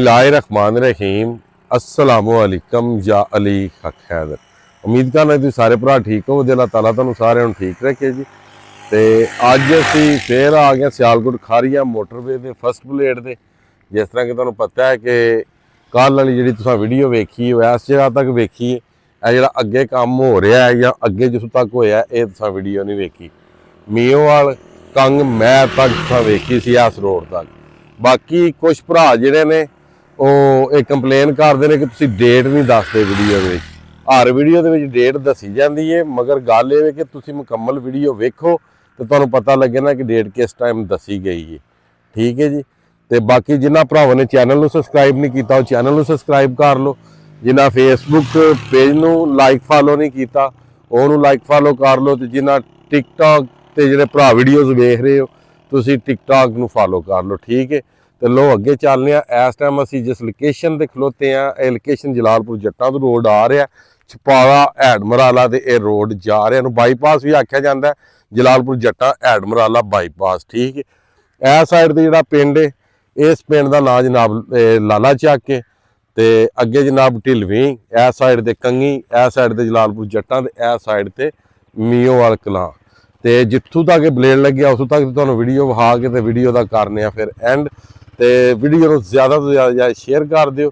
बिस्मिल्लाहिर्रहमानिर्रहीम अस्सलामुअलैकुम या अली हक हैदर। उम्मीद करना तुम सारे भरा ठीक हो। अल्लाह ताला तुहानू सारे ठीक रखे जी। तो अज असी फिर आ गए सियालकोट खारिया मोटरवे के फस्ट ब्लेड के। जिस तरह कि तुहानू पता है कि कल वाली जी तुसा वीडियो वेखी इस जगह तक वेखी है, जो अगे काम हो रहा है या अगे जिस तक होया ये तुसा वीडियो नहीं वेखी। मीओवाल कंग मैं तक तुसा वेखी सी इस रोड तक। बाकी कुछ भरा जिहड़े ने वो कंप्लेन करते हैं कि तुम डेट नहीं दसते वीडियो के। हर वीडियो के डेट दसी जाती है, मगर गल ये कि तुम मुकम्मल वीडियो वेखो तो तुहानू पता लगे ना कि डेट किस टाइम दसी गई है। ठीक है जी। तो बाकी जिन्होंने भरावां ने चैनल को सबसक्राइब नहीं किया वो चैनल को सबसक्राइब कर लो। जिन्हें फेसबुक पेज में लाइक फॉलो नहीं किया उन्होंने लाइक फॉलो कर लो। तो जिन्हें टिकटॉक से जो भरा वीडियोज़ वेख रहे हो तुम टिकटॉक को फॉलो कर लो। ठीक है। तो लो अगे चलने। इस टाइम असी जिस लोकेशन पर खलोते हैं ये लोकेशन जलालपुर जट्टां तो रोड आ रहा है, छपाड़ा हैडमराला तो यह रोड जा रहा है। बाईपास भी आख्या जाता है, जलालपुर जट्टां हैडमराला बाईपास। ठीक है। इस साइड से जो पिंड है इस पिंड का नाम जनाब लाला चक है। तो अगे जनाब ढिलवी, इस साइड से कंगी, इस साइड से जलालपुर जट्टां, इस साइड से मीओवाल कलां। तो जितों तक ब्लेड लगे उतों तक तो वीडियो विखा के तो वीडियो का करने फिर एंड। तो वीडियो को ज़्यादा तो ज़्यादा शेयर कर दियो।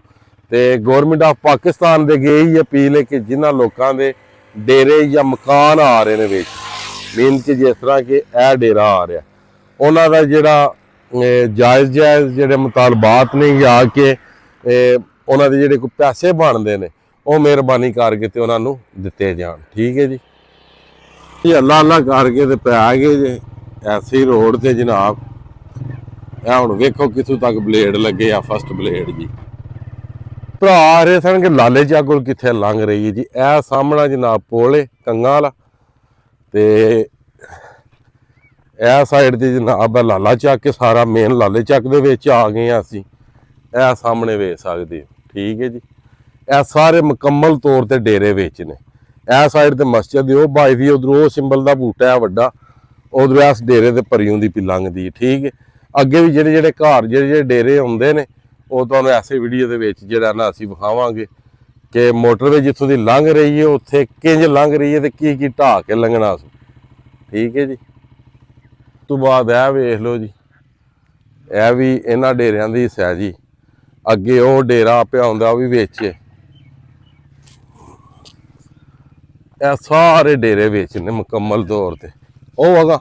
तो गौरमेंट ऑफ पाकिस्तान दे अगे यही अपील है कि जिन्होंने लोगों के डेरे या मकान आ रहे हैं मीन कि जिस तरह कि यह डेरा आ रहा उन्होंने जोड़ा जायज़ जोड़े मुतालबात ने या कि उन्होंने जोड़े कोई पैसे बनते हैं वो मेहरबानी करके तो उन्होंने दिते जान। ठीक है जी। अल्लाह अल्लाह करके तो पै गए जे ऐसी रोड से जनाब। हम वेखो कितों तक ब्लेड लगे आ फस्ट ब्लेड जी। भरा आ रहे सन कि लाले चक कोल कित्थे लंघ रही है जी। यह सामना जनाब पुल है कंगा वाला। तो यह साइड से जनाब है लाला चक है, सारा मेन लाले चक दे आ गए असी। यह सामने वेख सकते। ठीक है जी। यह सारे मुकम्मल तौर पर डेरे विच ने। यह साइड तो मस्जिद वो बाई दी, उधरों सिंबल का बूटा है वड्डा, उधर इस डेरे ते परियों दी लंघदी। ठीक है। अगे भी जेडे जेडे घर जेडे डेरे आउंदे ने वो तुहानूं ऐसे वीडियो दे विच जिहड़ा ना असीं विखावांगे कि मोटरवे जित्थों दी लंघ रही है उत्थे किंज लंघ रही है तो की ढाह के लंघना। ठीक है जी। तो बाद यह वेख लो जी, यह भी इन्हां डेरियां दी हिस्सा जी। अगे वो डेरा पिया आउंदा वो भी विच है। यह सारे डेरे विच ने मुकम्मल तौर पर। वो अगा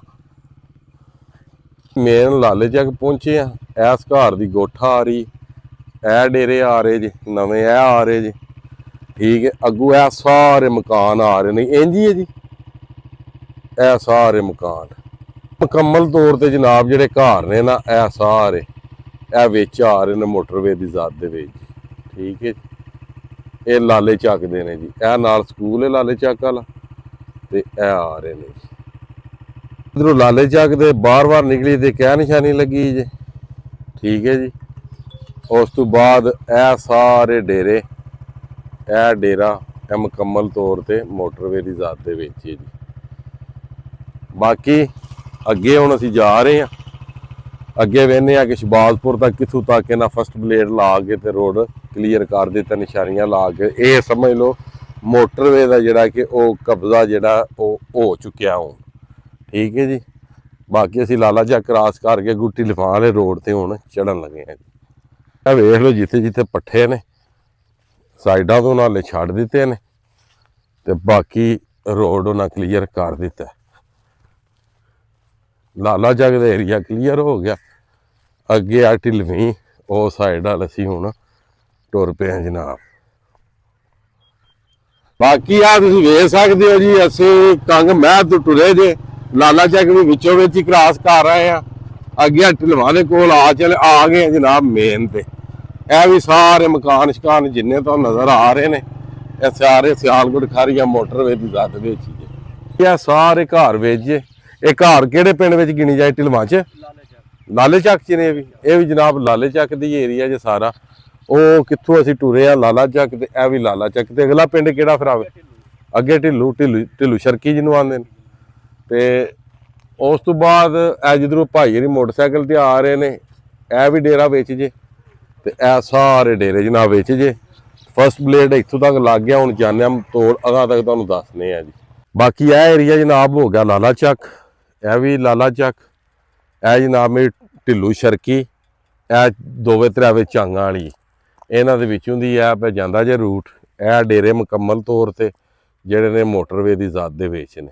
मेन लाले चक पहुंचे हैं। इस घर की गोठा आ रही, ए डेरे आ रहे जी, नवे ए आ रहे जी। ठीक है। अगू ए सारे मकान आ रहे हैं इंज ही है जी। ए सारे मकान मुकम्मल तौर पर जनाब जेडे घर ने ना ए सारे ए विच आ रहे हैं मोटरवे की जद दे विच। ठीक है जी। ये लाले चक दे ने जी। ए नाल स्कूल है लाले चक वाला ते ए आ रहे हैं जी। इधरों लाले चक दे बार बार निकली तो क्या निशानी लगी जी। ठीक है जी। उस तो बाद ए सारे डेरे ए डेरा ए मुकम्मल तौर पर मोटरवे की जद दे विच है जी। बाकी अगे हुण असीं जा रहे हैं, अगे वेखने कि शबाजपुर तक कितों तक इन्हां फस्ट ब्लेड ला के तो रोड क्लीयर कर दिता, निशानियां ला के। ये समझ लो मोटरवे का जिहड़ा कि वो कब्जा जिहड़ा हो चुकिया हुण। ठीक है जी। बाकी असीं लाला चक क्रॉस करके गुट्टी लिफां वाले रोड से हुण चढ़न लगे हैं जी। वेख लो जिथे जिथे पट्ठे ने साइडों तो नाले छड्ड दिते ने ते बाकी रोड उन्हें क्लीयर कर दिता। लाला चक का एरिया क्लीयर हो गया। अगे आ ढिलवी वो साइड वाल असीं हुण टुर पे हैं जनाब। बाकी आ तुसीं वेख सकदे हो जी असीं कंग मैं तो टुरे जे लाला चक भी विचों विच ही क्रॉस कर रहे हैं। अगे ढिलवां दे कोल आ गए हैं जनाब मेन ते। यह भी सारे मकान शकान जिन्ने तो नज़र आ रहे हैं ये सारे सियालकोट खारिया मोटरवे की जद विच। यह सारे घर विच ये घर किहड़े पिंड विच गिनी जाए ढिलवां च लाले चक च ने। भी जनाब लाले चक दी एरिया जे सारा। वो कित्थों असीं टुरे आ लाला चक ते यह भी लाला चक ते अगला पिंड किहड़ा फिर आवे अगे ढिल्लू ढिल्लू ढिल्लू शरकी जिन्हों आंदे ने। ते उस तो बाद जिधरों भाई जी मोटरसाइकिल ते आ रहे ने यह भी डेरा विच जे। ਤੇ ਇਹ ਸਾਰੇ ਡੇਰੇ ਜਨਾਬ ਵਿੱਚ ਜੇ ਫਸਟ ਬਲੇਡ ਇੱਥੋਂ ਤੱਕ ਲੱਗ ਗਿਆ। ਹੁਣ ਜਾਂਦੇ ਹਾਂ ਤੋੜ ਅਗਾਂਹ ਤੱਕ ਤੁਹਾਨੂੰ ਦੱਸਨੇ ਆ ਜੀ। ਬਾਕੀ ਇਹ ਏਰੀਆ ਜਨਾਬ ਹੋ ਗਿਆ ਲਾਲਾ ਚੱਕ, ਇਹ ਵੀ ਲਾਲਾ ਚੱਕ, ਇਹ ਜਨਾਬ ਮੇਰੀ ਢਿੱਲੂ ਸ਼ਰਕੀ, ਇਹ ਦੋਵੇਂ ਤਰਾਵੇ ਚਾਂਗਾਂ ਵਾਲੀ, ਇਹਨਾਂ ਦੇ ਵਿੱਚੋਂ ਦੀ ਇਹ ਪੈ ਜਾਂਦਾ ਜੇ ਰੂਟ। ਇਹ ਡੇਰੇ ਮੁਕੰਮਲ ਤੌਰ ਤੇ ਜਿਹੜੇ ਨੇ ਮੋਟਰਵੇ ਦੀ ਜ਼ਾਤ ਦੇ ਵਿੱਚ ਨੇ।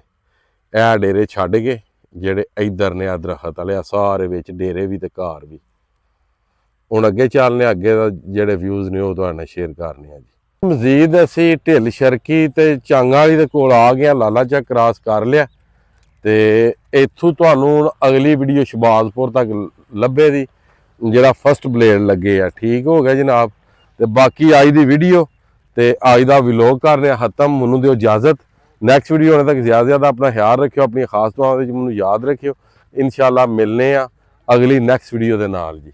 ਇਹ ਡੇਰੇ ਛੱਡ ਕੇ ਜਿਹੜੇ ਇੱਧਰ ਨੇ ਆ ਦਰਖਤ ਵਾਲੇ ਸਾਰੇ ਵਿੱਚ ਡੇਰੇ ਵੀ ਤੇ ਘਰ ਵੀ। ਹੁਣ ਅੱਗੇ ਚੱਲਨੇ, ਅੱਗੇ ਦਾ ਜਿਹੜੇ ਵਿਊਜ਼ ਨੇ ਉਹ ਤੁਹਾਡੇ ਨਾਲ ਸ਼ੇਅਰ ਕਰਨੇ ਆ ਜੀ। ਮਜ਼ੀਦ ਅਸੀਂ ਢਿੱਲ ਸ਼ਰਕੀ ਤੇ ਚਾਂਗਾਂ ਵਾਲੀ ਦੇ ਕੋਲ ਆ ਗਏ, ਲਾਲਾ ਚੱਕ ਕ੍ਰਾਸ ਕਰ ਲਿਆ ਤੇ ਇੱਥੋਂ ਤੁਹਾਨੂੰ ਅਗਲੀ ਵੀਡੀਓ ਸ਼ਬਾਜ਼ਪੁਰ ਤੱਕ ਲੱਭੇ ਦੀ ਜਿਹੜਾ ਫਸਟ ਬਲੇਡ ਲੱਗੇ ਆ। ਠੀਕ ਹੋ ਗਿਆ ਜਨਾਬ। ਤੇ ਬਾਕੀ ਅੱਜ ਦੀ ਵੀਡੀਓ ਤੇ ਅੱਜ ਦਾ ਵਲੌਗ ਕਰ ਰਿਹਾ ਖਤਮ। ਮੈਨੂੰ ਦਿਓ ਇਜਾਜ਼ਤ। ਨੈਕਸਟ ਵੀਡੀਓ ਹੋਣੇ ਤੱਕ ਜ਼ਿਆਦਾ ਆਪਣਾ ਖਿਆਲ ਰੱਖਿਓ, ਆਪਣੀ ਖਾਸ ਦੁਆਵਾਂ ਵਿੱਚ ਮੈਨੂੰ ਯਾਦ ਰੱਖਿਓ। ਇਨਸ਼ਾਅੱਲਾ ਮਿਲਨੇ ਆ ਅਗਲੀ ਨੈਕਸਟ ਵੀਡੀਓ ਦੇ ਨਾਲ ਜੀ।